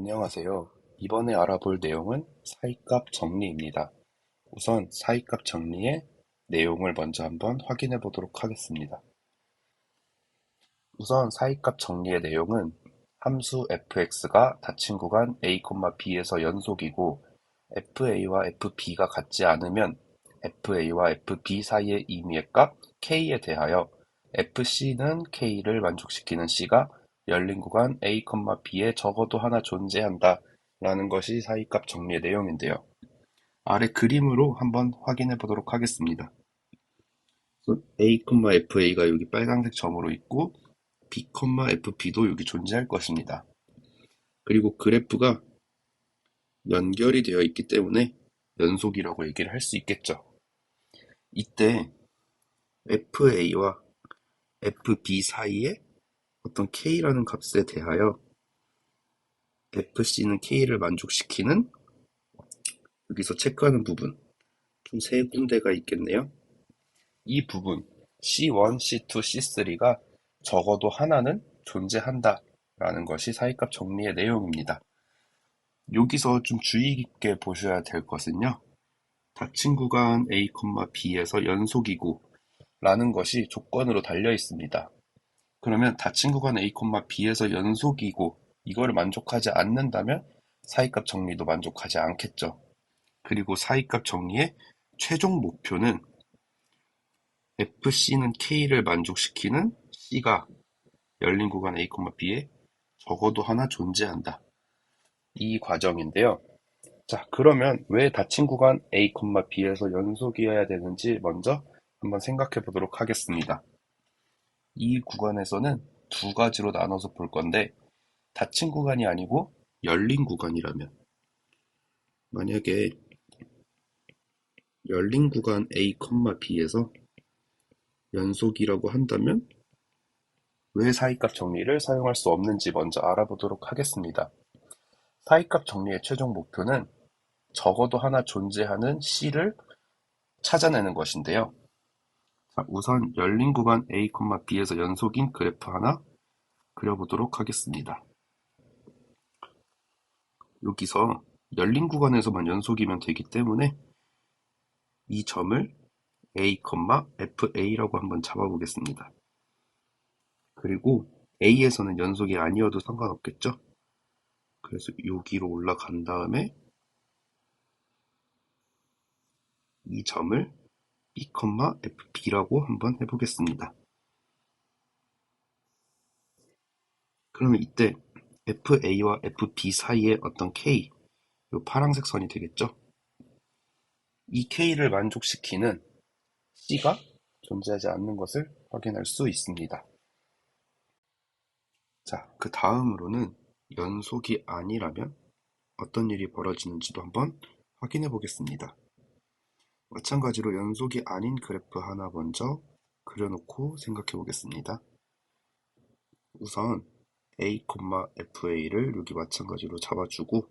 안녕하세요. 이번에 알아볼 내용은 사이값 정리입니다. 우선 사이값 정리의 내용을 먼저 한번 확인해 보도록 하겠습니다. 우선 사이값 정리의 내용은 함수 fx가 닫힌 구간 a, b에서 연속이고 fa와 fb가 같지 않으면 fa와 fb 사이의 임의의 값 k에 대하여 fc는 k를 만족시키는 c가 열린 구간 a, b에 적어도 하나 존재한다 라는 것이 사이값 정리의 내용인데요. 아래 그림으로 한번 확인해 보도록 하겠습니다. a, fa가 여기 빨간색 점으로 있고 b, fb도 여기 존재할 것입니다. 그리고 그래프가 연결이 되어 있기 때문에 연속이라고 얘기를 할 수 있겠죠. 이때 fa와 fb 사이에 어떤 k라는 값에 대하여 fc는 k를 만족시키는 여기서 체크하는 부분 총 세 군데가 있겠네요. 이 부분 C1, C2, C3가 적어도 하나는 존재한다 라는 것이 사이값 정리의 내용입니다. 여기서 좀 주의 깊게 보셔야 될 것은요. 닫힌 구간 A, B에서 연속이고 라는 것이 조건으로 달려 있습니다. 그러면 닫힌 구간 A, B에서 연속이고 이거를 만족하지 않는다면 사이값 정리도 만족하지 않겠죠. 그리고 사이값 정리의 최종 목표는 FC는 K를 만족시키는 C가 열린 구간 A, B에 적어도 하나 존재한다. 이 과정인데요. 자, 그러면 왜 닫힌 구간 A, B에서 연속이어야 되는지 먼저 한번 생각해 보도록 하겠습니다. 이 구간에서는 두 가지로 나눠서 볼 건데, 닫힌 구간이 아니고 열린 구간이라면, 만약에 열린 구간 A, B에서 연속이라고 한다면 왜 사이값 정리를 사용할 수 없는지 먼저 알아보도록 하겠습니다. 사이값 정리의 최종 목표는 적어도 하나 존재하는 C를 찾아내는 것인데요. 자, 우선 열린 구간 A, B에서 연속인 그래프 하나 그려보도록 하겠습니다. 여기서 열린 구간에서만 연속이면 되기 때문에 이 점을 A, FA라고 한번 잡아보겠습니다. 그리고 A에서는 연속이 아니어도 상관없겠죠? 그래서 여기로 올라간 다음에 이 점을 B, FB라고 한번 해보겠습니다. 그러면 이때 FA와 FB 사이에 어떤 K, 이 파란색 선이 되겠죠? 이 K를 만족시키는 C가 존재하지 않는 것을 확인할 수 있습니다. 자, 그 다음으로는 연속이 아니라면 어떤 일이 벌어지는지도 한번 확인해 보겠습니다. 마찬가지로 연속이 아닌 그래프 하나 먼저 그려놓고 생각해 보겠습니다. 우선 A, FA를 여기 마찬가지로 잡아주고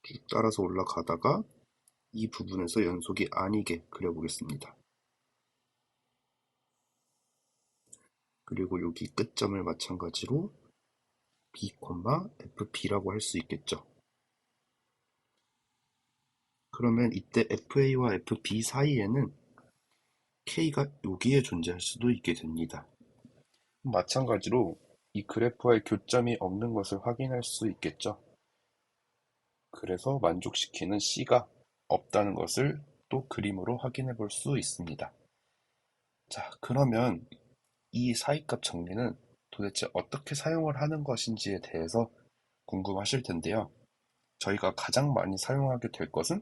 쭉 따라서 올라가다가 이 부분에서 연속이 아니게 그려보겠습니다. 그리고 여기 끝점을 마찬가지로 B, FB라고 할 수 있겠죠. 그러면 이때 FA와 FB 사이에는 K가 여기에 존재할 수도 있게 됩니다. 마찬가지로 이 그래프와의 교점이 없는 것을 확인할 수 있겠죠. 그래서 만족시키는 C가 없다는 것을 또 그림으로 확인해 볼 수 있습니다. 자, 그러면 이 사이값 정리는 도대체 어떻게 사용을 하는 것인지에 대해서 궁금하실 텐데요. 저희가 가장 많이 사용하게 될 것은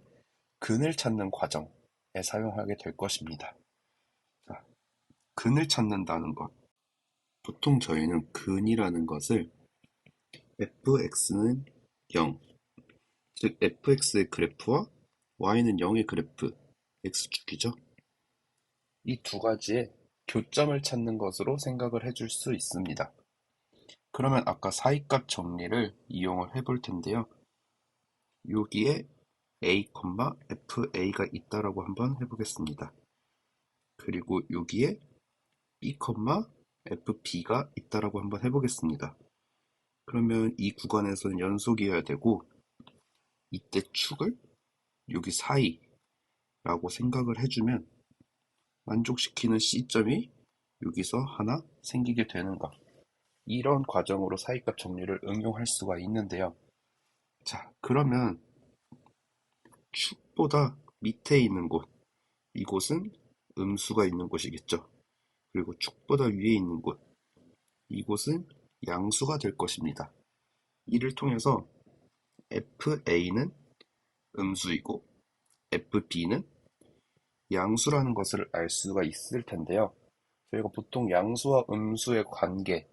근을 찾는 과정에 사용하게 될 것입니다. 자, 근을 찾는다는 것. 보통 저희는 근이라는 것을 fx는 0, 즉 fx의 그래프와 y는 0의 그래프, x축이죠. 이 두 가지의 교점을 찾는 것으로 생각을 해줄 수 있습니다. 그러면 아까 사이값 정리를 이용을 해볼 텐데요. 여기에 a, fa가 있다라고 한번 해보겠습니다. 그리고 여기에 b, fb가 있다라고 한번 해보겠습니다. 그러면 이 구간에서는 연속이어야 되고 이때 축을 여기 사이라고 생각을 해주면 만족시키는 C점이 여기서 하나 생기게 되는 것. 이런 과정으로 사이값 정리를 응용할 수가 있는데요. 자, 그러면 축보다 밑에 있는 곳, 이곳은 음수가 있는 곳이겠죠. 그리고 축보다 위에 있는 곳, 이곳은 양수가 될 것입니다. 이를 통해서 FA는 음수이고 FB는 양수라는 것을 알 수가 있을 텐데요. 저희가 보통 양수와 음수의 관계,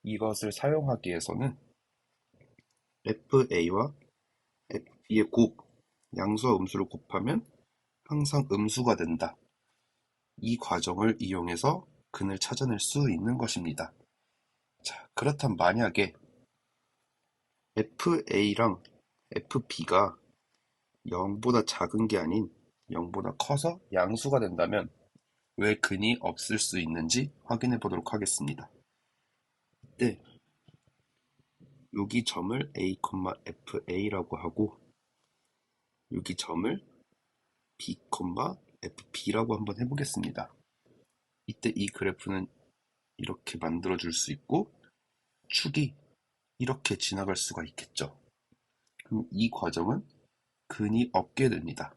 이것을 사용하기 위해서는 FA와 FB의 곱, 양수와 음수를 곱하면 항상 음수가 된다. 이 과정을 이용해서 근을 찾아낼 수 있는 것입니다. 자, 그렇다면 만약에 FA랑 FB가 0보다 작은 게 아닌 0보다 커서 양수가 된다면 왜 근이 없을 수 있는지 확인해 보도록 하겠습니다. 이때 여기 점을 A, FA라고 하고 여기 점을 B, FB라고 한번 해보겠습니다. 이때 이 그래프는 이렇게 만들어 줄 수 있고 축이 이렇게 지나갈 수가 있겠죠. 그럼 이 과정은 근이 없게 됩니다.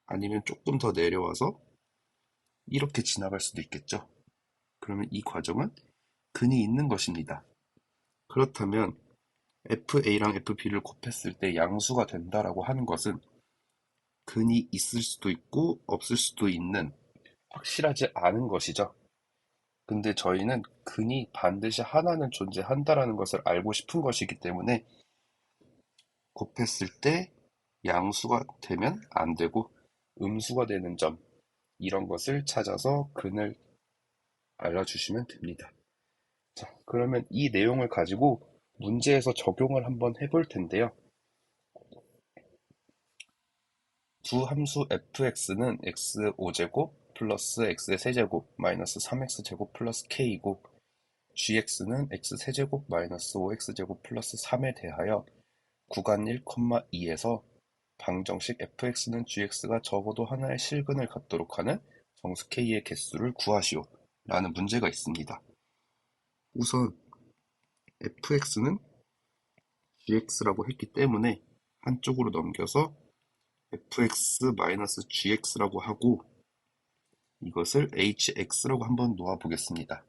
아니면 조금 더 내려와서 이렇게 지나갈 수도 있겠죠. 그러면 이 과정은 근이 있는 것입니다. 그렇다면 FA랑 FB를 곱했을 때 양수가 된다라고 하는 것은 근이 있을 수도 있고 없을 수도 있는 확실하지 않은 것이죠. 근데 저희는 근이 반드시 하나는 존재한다라는 것을 알고 싶은 것이기 때문에 곱했을 때 양수가 되면 안 되고 음수가 되는 점, 이런 것을 찾아서 근을 알려주시면 됩니다. 자, 그러면 이 내용을 가지고 문제에서 적용을 한번 해볼 텐데요. 두 함수 fx는 x5제곱 플러스 x의 세제곱 마이너스 3x제곱 플러스 k이고 gx는 x세제곱 마이너스 5x제곱 플러스 3에 대하여 구간 1,2에서 방정식 fx는 gx가 적어도 하나의 실근을 갖도록 하는 정수 k의 개수를 구하시오 라는 문제가 있습니다. 우선 fx는 gx라고 했기 때문에 한쪽으로 넘겨서 fx-gx라고 하고 이것을 hx라고 한번 놓아 보겠습니다.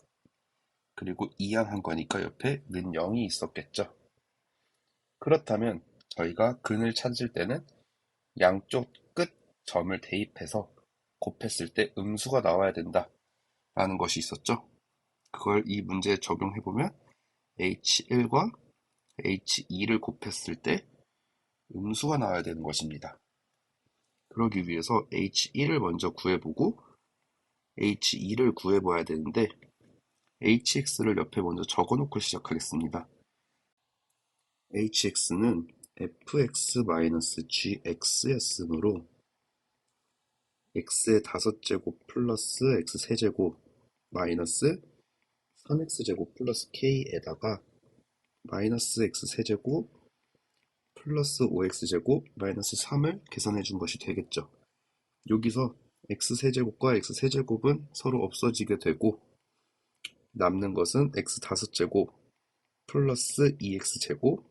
그리고 이항한 거니까 옆에 는 0이 있었겠죠. 그렇다면 저희가 근을 찾을 때는 양쪽 끝 점을 대입해서 곱했을 때 음수가 나와야 된다 라는 것이 있었죠. 그걸 이 문제에 적용해보면 h1과 h2를 곱했을 때 음수가 나와야 되는 것입니다. 그러기 위해서 h1을 먼저 구해보고 h2를 구해봐야 되는데 hx를 옆에 먼저 적어놓고 시작하겠습니다. hx는 fx-gx였으므로 x의 5제곱 플러스 x세제곱 마이너스 3x제곱 플러스 k에다가 마이너스 x세제곱 플러스 5x제곱 마이너스 3을 계산해 준 것이 되겠죠. 여기서 x세제곱과 x세제곱은 서로 없어지게 되고 남는 것은 x5제곱 플러스 2x제곱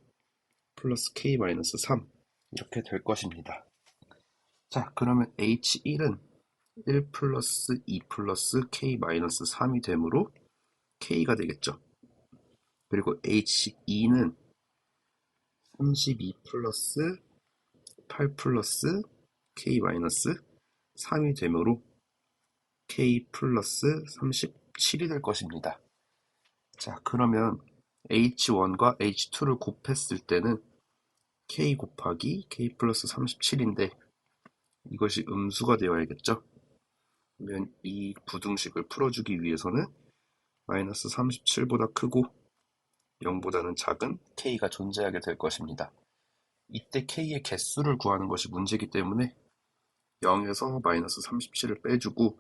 플러스 k-3 이렇게 될 것입니다. 자, 그러면 h1은 1 플러스 2 플러스 k-3이 되므로 k가 되겠죠. 그리고 h2는 32 플러스 8 플러스 k-3이 되므로 k 플러스 37이 될 것입니다. 자, 그러면 h1과 h2를 곱했을 때는 k 곱하기 k 플러스 37인데 이것이 음수가 되어야겠죠. 그러면 이 부등식을 풀어주기 위해서는 마이너스 37보다 크고 0보다는 작은 k가 존재하게 될 것입니다. 이때 k의 개수를 구하는 것이 문제이기 때문에 0에서 마이너스 37을 빼주고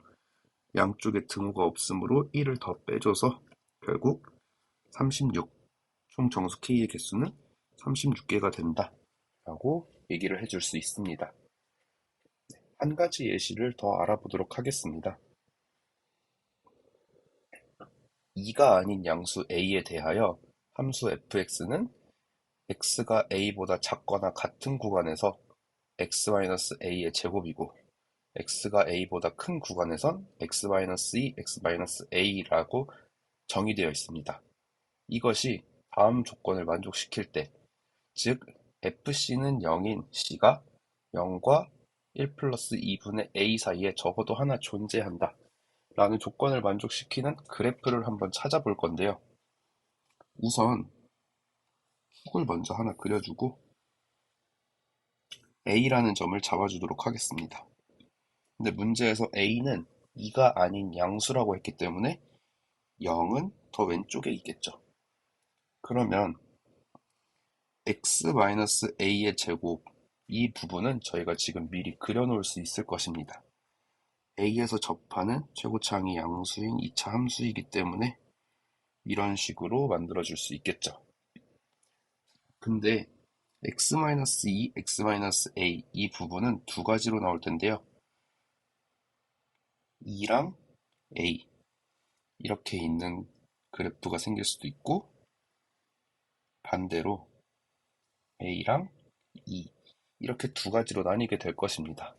양쪽에 등호가 없으므로 1을 더 빼줘서 결국 36, 총 정수 K의 개수는 36개가 된다 라고 얘기를 해줄 수 있습니다. 한 가지 예시를 더 알아보도록 하겠습니다. 2가 아닌 양수 A에 대하여 함수 fx는 x가 a보다 작거나 같은 구간에서 x-a의 제곱이고 x가 a보다 큰 구간에선 x-2, x-a라고 정의되어 있습니다. 이것이 다음 조건을 만족시킬 때, 즉 fc는 0인 c가 0과 1 플러스 2분의 a 사이에 적어도 하나 존재한다 라는 조건을 만족시키는 그래프를 한번 찾아볼 건데요. 우선 축을 먼저 하나 그려주고 a라는 점을 잡아주도록 하겠습니다. 근데 문제에서 a는 2가 아닌 양수라고 했기 때문에 0은 더 왼쪽에 있겠죠. 그러면 x-a의 제곱, 이 부분은 저희가 지금 미리 그려놓을 수 있을 것입니다. a에서 접하는 최고차항이 양수인 2차 함수이기 때문에 이런 식으로 만들어줄 수 있겠죠. 근데 x-2, x-a 이 부분은 두 가지로 나올 텐데요. 2랑 a 이렇게 있는 그래프가 생길 수도 있고 반대로 a랑 2 이렇게 두 가지로 나뉘게 될 것입니다.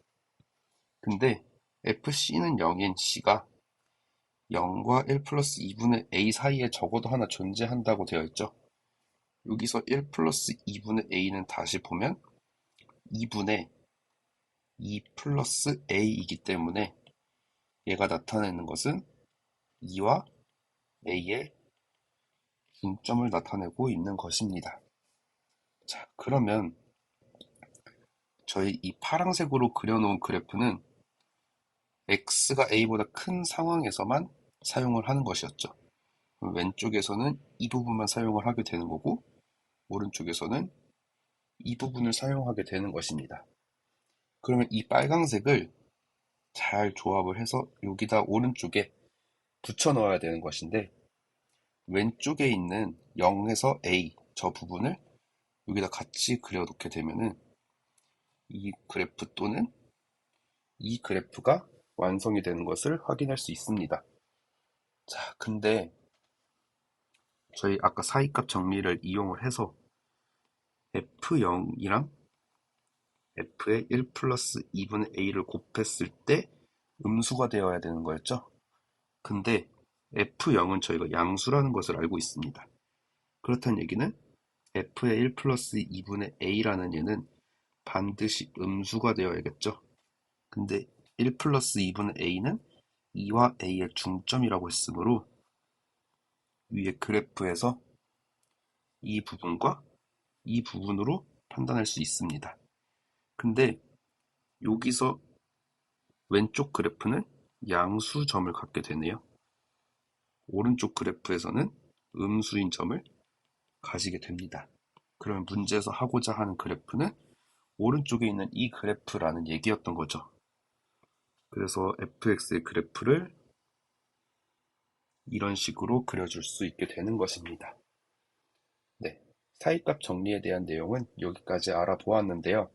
근데 fc는 0인 c가 0과 1 플러스 2분의 a 사이에 적어도 하나 존재한다고 되어 있죠. 여기서 1 플러스 2분의 a는 다시 보면 2분의 2 플러스 a이기 때문에 얘가 나타내는 것은 2와 a의 중점을 나타내고 있는 것입니다. 자, 그러면 저희 이 파란색으로 그려놓은 그래프는 x가 a보다 큰 상황에서만 사용을 하는 것이었죠. 왼쪽에서는 이 부분만 사용을 하게 되는 거고 오른쪽에서는 이 부분을 사용하게 되는 것입니다. 그러면 이 빨강색을 잘 조합을 해서 여기다 오른쪽에 붙여 넣어야 되는 것인데 왼쪽에 있는 0에서 a 저 부분을 여기다 같이 그려놓게 되면은 이 그래프 또는 이 그래프가 완성이 되는 것을 확인할 수 있습니다. 자, 근데 저희 아까 사이값 정리를 이용을 해서 f0이랑 f의 1 플러스 2분의 a를 곱했을 때 음수가 되어야 되는 거였죠. 근데 f0은 저희가 양수라는 것을 알고 있습니다. 그렇다는 얘기는 f의 1 플러스 2분의 a라는 얘는 반드시 음수가 되어야겠죠. 근데 1 플러스 2분의 a는 2와 a의 중점이라고 했으므로 위에 그래프에서 이 부분과 이 부분으로 판단할 수 있습니다. 근데 여기서 왼쪽 그래프는 양수점을 갖게 되네요. 오른쪽 그래프에서는 음수인 점을 가지게 됩니다. 그러면 문제에서 하고자 하는 그래프는 오른쪽에 있는 이 그래프라는 얘기였던 거죠. 그래서 fx의 그래프를 이런 식으로 그려줄 수 있게 되는 것입니다. 네, 사이값 정리에 대한 내용은 여기까지 알아보았는데요.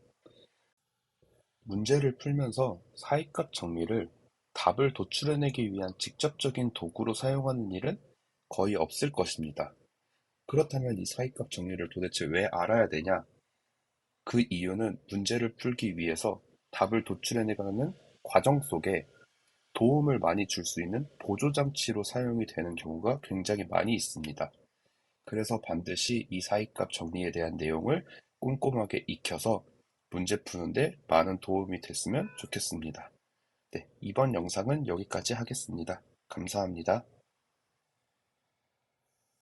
문제를 풀면서 사이값 정리를 답을 도출해내기 위한 직접적인 도구로 사용하는 일은 거의 없을 것입니다. 그렇다면 이 사이값 정리를 도대체 왜 알아야 되냐? 그 이유는 문제를 풀기 위해서 답을 도출해내가는 과정 속에 도움을 많이 줄 수 있는 보조장치로 사용이 되는 경우가 굉장히 많이 있습니다. 그래서 반드시 이 사이값 정리에 대한 내용을 꼼꼼하게 익혀서 문제 푸는데 많은 도움이 됐으면 좋겠습니다. 네, 이번 영상은 여기까지 하겠습니다. 감사합니다.